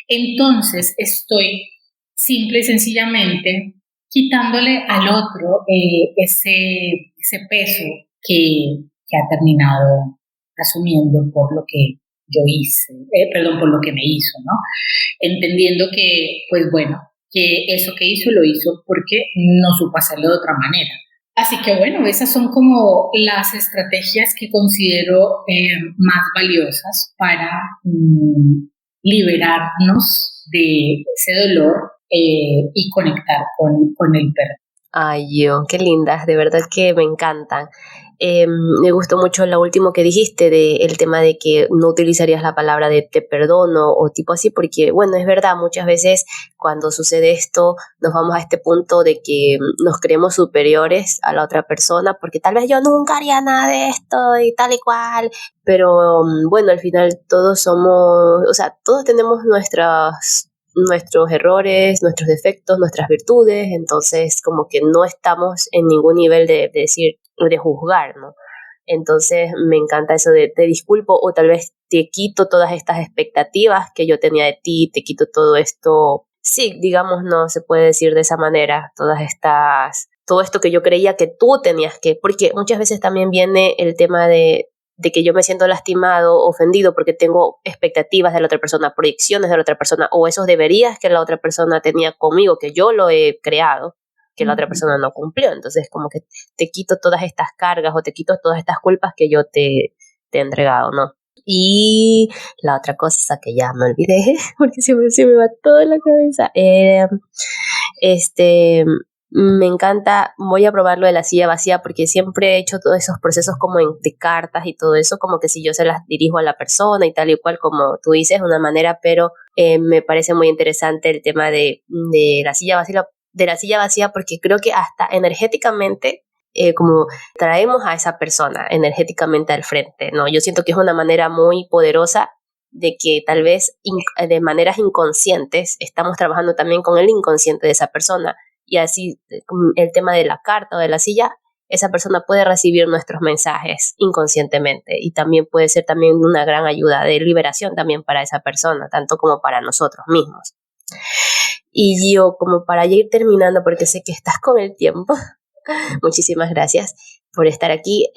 C: entonces estoy simple y sencillamente quitándole al otro ese peso que ha terminado asumiendo por lo que yo hice, por lo que me hizo, ¿no? Entendiendo que, pues bueno, que eso que hizo lo hizo porque no supo hacerlo de otra manera. Así que bueno, esas son como las estrategias que considero más valiosas para liberarnos de ese dolor y conectar con el perdón.
B: Ay, yo, qué lindas, de verdad que me encantan. Me gustó mucho lo último que dijiste del tema de que no utilizarías la palabra de te perdono o tipo así, porque bueno, es verdad, muchas veces cuando sucede esto nos vamos a este punto de que nos creemos superiores a la otra persona, porque tal vez yo nunca haría nada de esto y tal y cual, pero bueno, al final todos somos, o sea, todos tenemos nuestros errores, nuestros defectos, nuestras virtudes, entonces como que no estamos en ningún nivel de decir, de juzgar, ¿no? Entonces me encanta eso de te disculpo o tal vez te quito todas estas expectativas que yo tenía de ti, te quito todo esto, sí, digamos, no se puede decir de esa manera, todo esto que yo creía que tú tenías que, porque muchas veces también viene el tema de que yo me siento lastimado, ofendido, porque tengo expectativas de la otra persona, proyecciones de la otra persona, o esos deberías que la otra persona tenía conmigo, que yo lo he creado, que la otra persona no cumplió. Entonces, como que te quito todas estas cargas o te quito todas estas culpas que yo te he entregado, ¿no? Y la otra cosa que ya me olvidé, porque se me va toda la cabeza, me encanta, voy a probar lo de la silla vacía porque siempre he hecho todos esos procesos como de cartas y todo eso, como que si yo se las dirijo a la persona y tal y cual, como tú dices, una manera, pero me parece muy interesante el tema de la silla vacía porque creo que hasta energéticamente como traemos a esa persona energéticamente al frente, ¿no? Yo siento que es una manera muy poderosa de que tal vez de maneras inconscientes estamos trabajando también con el inconsciente de esa persona. Y así el tema de la carta o de la silla, esa persona puede recibir nuestros mensajes inconscientemente y también puede ser también una gran ayuda de liberación también para esa persona, tanto como para nosotros mismos. Y yo, como para ir terminando, porque sé que estás con el tiempo, muchísimas gracias por estar aquí.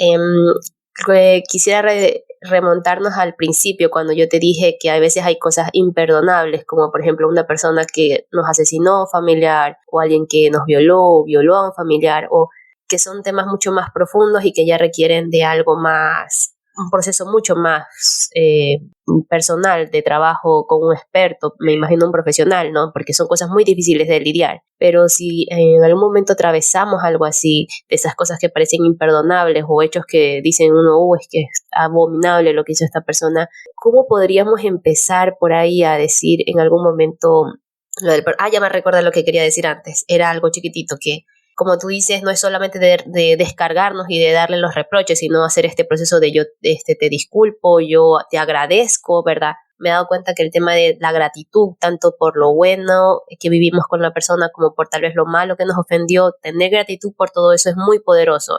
B: Quisiera remontarnos al principio cuando yo te dije que a veces hay cosas imperdonables, como por ejemplo una persona que nos asesinó familiar o alguien que nos violó a un familiar, o que son temas mucho más profundos y que ya requieren de algo más, un proceso mucho más personal de trabajo con un experto, me imagino un profesional, ¿no? Porque son cosas muy difíciles de lidiar. Pero si en algún momento atravesamos algo así, de esas cosas que parecen imperdonables o hechos que dicen uno, es que es abominable lo que hizo esta persona, ¿cómo podríamos empezar por ahí a decir en algún momento ya me recuerdo lo que quería decir antes, era algo chiquitito que, como tú dices, no es solamente de descargarnos y de darle los reproches, sino hacer este proceso de yo te disculpo, yo te agradezco, ¿verdad? Me he dado cuenta que el tema de la gratitud, tanto por lo bueno que vivimos con la persona como por tal vez lo malo que nos ofendió, tener gratitud por todo eso es muy poderoso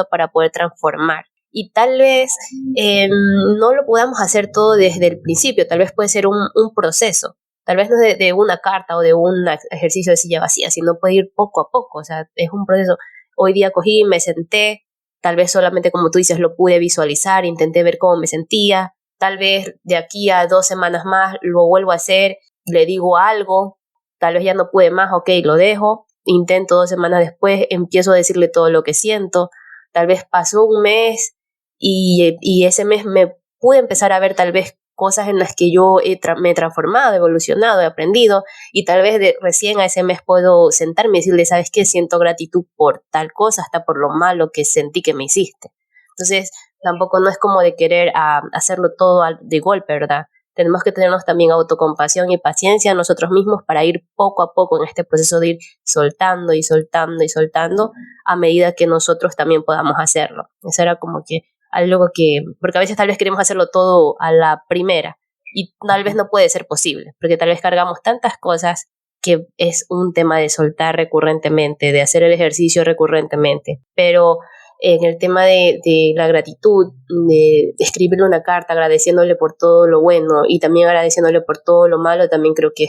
B: para poder transformar. Y tal vez no lo podamos hacer todo desde el principio, tal vez puede ser un proceso. Tal vez no de una carta o de un ejercicio de silla vacía, sino puede ir poco a poco, o sea, es un proceso. Hoy día cogí, me senté, tal vez solamente como tú dices lo pude visualizar, intenté ver cómo me sentía, tal vez de aquí a 2 semanas más lo vuelvo a hacer, le digo algo, tal vez ya no pude más, ok, lo dejo, intento 2 semanas después, empiezo a decirle todo lo que siento, tal vez pasó un mes y ese mes me pude empezar a ver tal vez cosas en las que yo me he transformado, he evolucionado, he aprendido, y tal vez recién a ese mes puedo sentarme y decirle, ¿sabes qué? Siento gratitud por tal cosa, hasta por lo malo que sentí que me hiciste. Entonces, tampoco no es como de querer hacerlo todo de golpe, ¿verdad? Tenemos que tenernos también autocompasión y paciencia nosotros mismos para ir poco a poco en este proceso de ir soltando y soltando y soltando a medida que nosotros también podamos hacerlo. Eso era como que algo que, porque a veces tal vez queremos hacerlo todo a la primera y tal vez no puede ser posible, porque tal vez cargamos tantas cosas que es un tema de soltar recurrentemente, de hacer el ejercicio recurrentemente, pero en el tema de la gratitud, de escribirle una carta agradeciéndole por todo lo bueno y también agradeciéndole por todo lo malo, también creo que,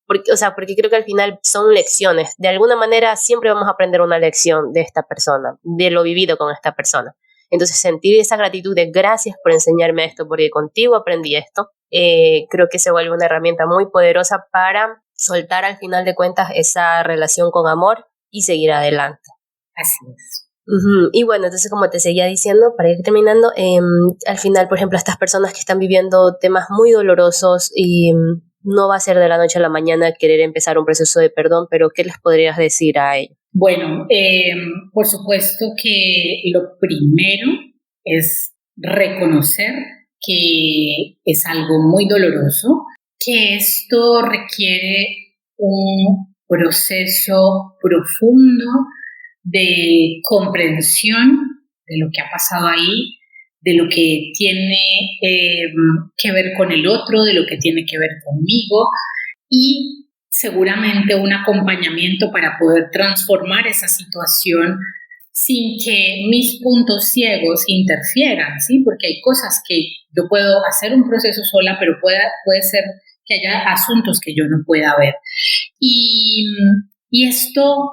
B: porque creo que al final son lecciones. De alguna manera siempre vamos a aprender una lección de esta persona, de lo vivido con esta persona. Entonces sentir esa gratitud de gracias por enseñarme esto, porque contigo aprendí esto, creo que se vuelve una herramienta muy poderosa para soltar al final de cuentas esa relación con amor y seguir adelante.
C: Así es.
B: Uh-huh. Y bueno, entonces como te seguía diciendo, para ir terminando, al final, por ejemplo, estas personas que están viviendo temas muy dolorosos y no va a ser de la noche a la mañana querer empezar un proceso de perdón, pero ¿qué les podrías decir a ellos?
C: Bueno, por supuesto que lo primero es reconocer que es algo muy doloroso, que esto requiere un proceso profundo de comprensión de lo que ha pasado ahí, de lo que tiene que ver con el otro, de lo que tiene que ver conmigo y seguramente un acompañamiento para poder transformar esa situación sin que mis puntos ciegos interfieran, ¿sí? Porque hay cosas que yo puedo hacer un proceso sola, pero puede ser que haya asuntos que yo no pueda ver. Y esto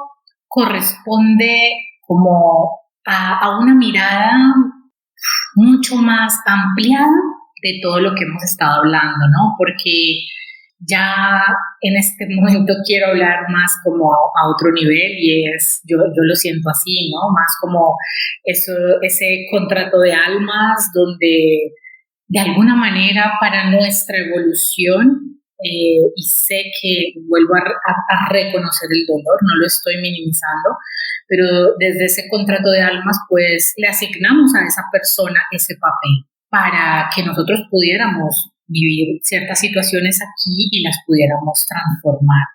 C: corresponde como a una mirada mucho más ampliada de todo lo que hemos estado hablando, ¿no? Porque ya en este momento quiero hablar más como a otro nivel y yo lo siento así, ¿no? Más como ese contrato de almas donde de alguna manera para nuestra evolución, y sé que vuelvo a reconocer el dolor, no lo estoy minimizando, pero desde ese contrato de almas pues le asignamos a esa persona ese papel para que nosotros pudiéramos vivir ciertas situaciones aquí y las pudiéramos transformar.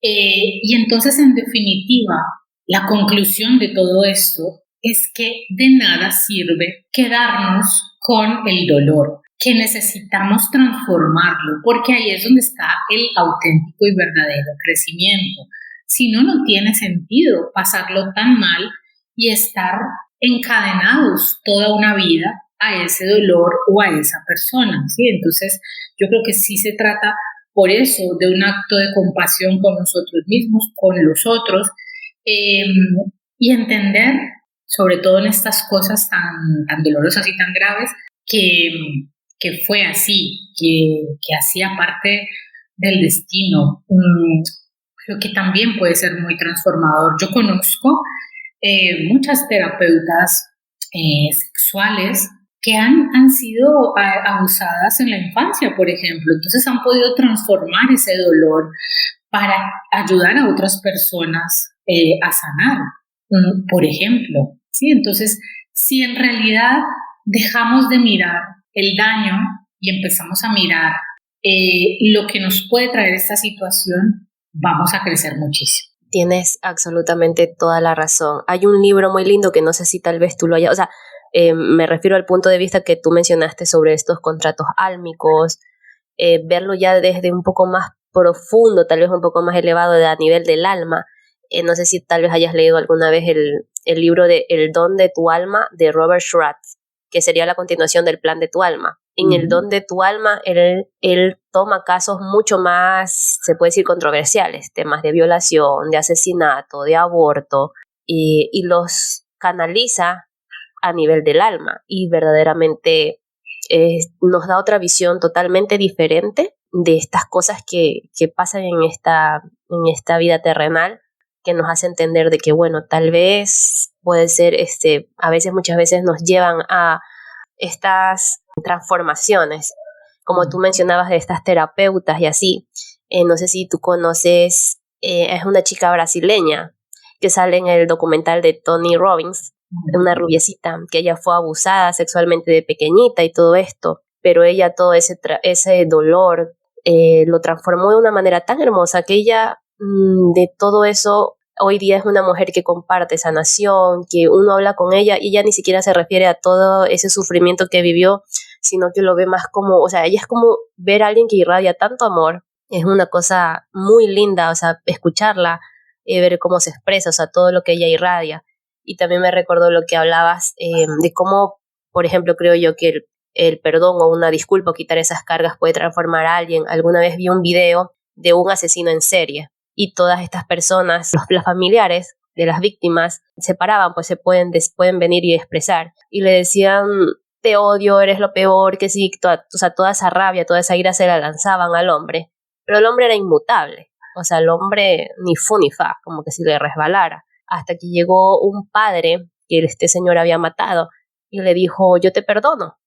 C: Y entonces, en definitiva, la conclusión de todo esto es que de nada sirve quedarnos con el dolor, que necesitamos transformarlo, porque ahí es donde está el auténtico y verdadero crecimiento. Si no, no tiene sentido pasarlo tan mal y estar encadenados toda una vida a ese dolor o a esa persona, ¿sí? Entonces, yo creo que sí se trata por eso de un acto de compasión con nosotros mismos, con los otros, y entender, sobre todo en estas cosas tan dolorosas y tan graves, que fue así, que hacía parte del destino. Creo que también puede ser muy transformador. Yo conozco muchas terapeutas sexuales que han sido abusadas en la infancia, por ejemplo. Entonces han podido transformar ese dolor para ayudar a otras personas a sanar, por ejemplo. ¿Sí? Entonces, si en realidad dejamos de mirar el daño y empezamos a mirar lo que nos puede traer esta situación, vamos a crecer muchísimo.
B: Tienes absolutamente toda la razón. Hay un libro muy lindo que no sé si tal vez tú lo hayas, o sea, me refiero al punto de vista que tú mencionaste sobre estos contratos álmicos, verlo ya desde un poco más profundo, tal vez un poco más elevado a nivel del alma. No sé si tal vez hayas leído alguna vez el libro de El don de tu alma de Robert Schratt, que sería la continuación del plan de tu alma. En el don de tu alma, él toma casos mucho más, se puede decir, controversiales, temas de violación, de asesinato, de aborto, y los canaliza a nivel del alma y verdaderamente nos da otra visión totalmente diferente de estas cosas que pasan en esta vida terrenal, que nos hace entender de que, bueno, tal vez puede ser, muchas veces nos llevan a estas transformaciones como tú mencionabas de estas terapeutas y así, no sé si tú conoces, es una chica brasileña que sale en el documental de Tony Robbins, una rubiecita, que ella fue abusada sexualmente de pequeñita y todo esto, pero ella todo ese dolor lo transformó de una manera tan hermosa que ella de todo eso hoy día es una mujer que comparte sanación, que uno habla con ella y ella ni siquiera se refiere a todo ese sufrimiento que vivió, sino que lo ve más como, o sea, ella es como ver a alguien que irradia tanto amor, es una cosa muy linda, o sea, escucharla, ver cómo se expresa, o sea, todo lo que ella irradia. Y también me recordó lo que hablabas de cómo, por ejemplo, creo yo que el perdón o una disculpa o quitar esas cargas puede transformar a alguien. Alguna vez vi un video de un asesino en serie y todas estas personas, los familiares de las víctimas, se paraban, pues se pueden venir y expresar. Y le decían, te odio, eres lo peor, que sí, o sea, toda esa rabia, toda esa ira se la lanzaban al hombre. Pero el hombre era inmutable. O sea, el hombre ni fu ni fa, como que si le resbalara. Hasta que llegó un padre que este señor había matado y le dijo, yo te perdono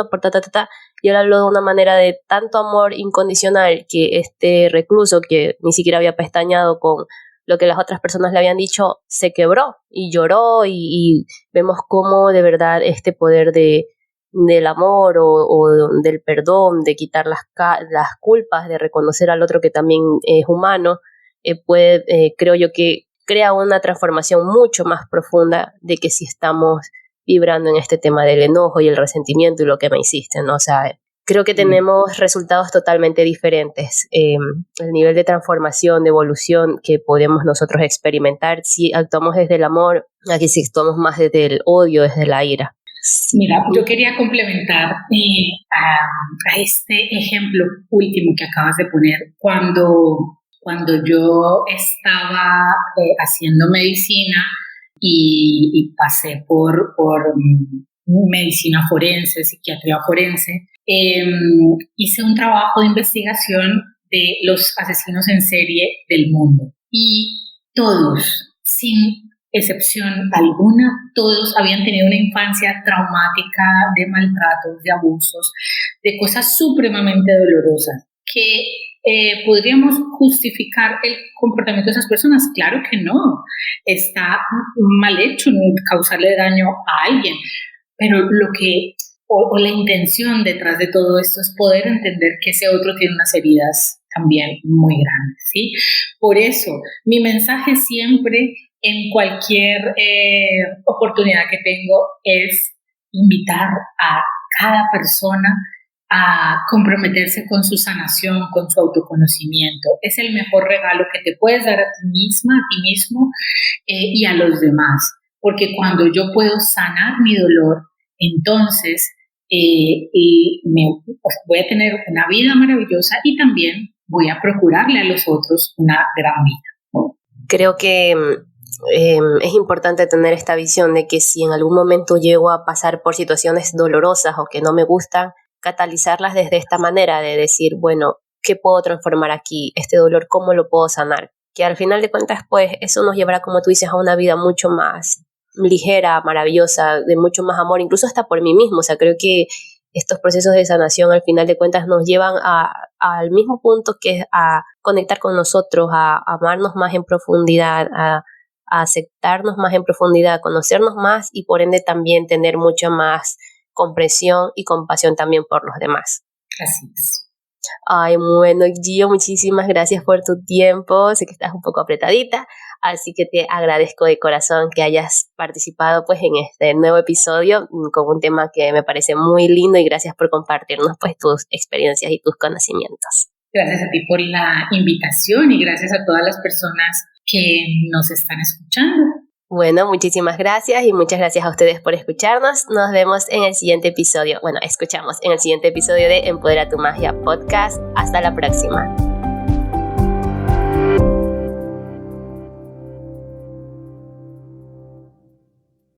B: por ta. Y él habló de una manera de tanto amor incondicional que este recluso, que ni siquiera había pestañeado con lo que las otras personas le habían dicho, se quebró y lloró y vemos cómo de verdad este poder del amor o del perdón, de quitar las culpas, de reconocer al otro que también es humano, creo yo que crea una transformación mucho más profunda de que si estamos vibrando en este tema del enojo y el resentimiento y lo que me hiciste, ¿no? O sea, creo que tenemos resultados totalmente diferentes. El nivel de transformación, de evolución que podemos nosotros experimentar si actuamos desde el amor, aquí si actuamos más desde el odio, desde la ira.
C: Mira, yo quería complementar a este ejemplo último que acabas de poner. Cuando yo estaba haciendo medicina y pasé por medicina forense, psiquiatría forense, hice un trabajo de investigación de los asesinos en serie del mundo. Y todos, sin excepción alguna, todos habían tenido una infancia traumática de maltratos, de abusos, de cosas supremamente dolorosas que ¿podríamos justificar el comportamiento de esas personas? Claro que no. Está mal hecho causarle daño a alguien, pero lo que o la intención detrás de todo esto es poder entender que ese otro tiene unas heridas también muy grandes, ¿sí? Por eso, mi mensaje siempre en cualquier oportunidad que tengo es invitar a cada persona a comprometerse con su sanación, con su autoconocimiento. Es el mejor regalo que te puedes dar a ti misma, a ti mismo y a los demás. Porque cuando yo puedo sanar mi dolor, entonces voy a tener una vida maravillosa y también voy a procurarle a los otros una gran vida.
B: Creo que es importante tener esta visión de que si en algún momento llego a pasar por situaciones dolorosas o que no me gustan, catalizarlas desde esta manera de decir, bueno, ¿qué puedo transformar aquí? Este dolor, ¿cómo lo puedo sanar? Que al final de cuentas, pues, eso nos llevará, como tú dices, a una vida mucho más ligera, maravillosa, de mucho más amor, incluso hasta por mí mismo. O sea, creo que estos procesos de sanación, al final de cuentas, nos llevan al mismo punto, que es a conectar con nosotros, a amarnos más en profundidad, a aceptarnos más en profundidad, a conocernos más y por ende también tener mucha más comprensión y compasión también por los demás.
C: Así es.
B: Ay, bueno, Gio, muchísimas gracias por tu tiempo. Sé que estás un poco apretadita, así que te agradezco de corazón que hayas participado pues en este nuevo episodio con un tema que me parece muy lindo y gracias por compartirnos pues tus experiencias y tus conocimientos.
C: Gracias a ti por la invitación y gracias a todas las personas que nos están escuchando.
B: Bueno, muchísimas gracias y muchas gracias a ustedes por escucharnos. Nos vemos en el siguiente episodio. Bueno, escuchamos en el siguiente episodio de Empodera tu Magia Podcast. Hasta la próxima.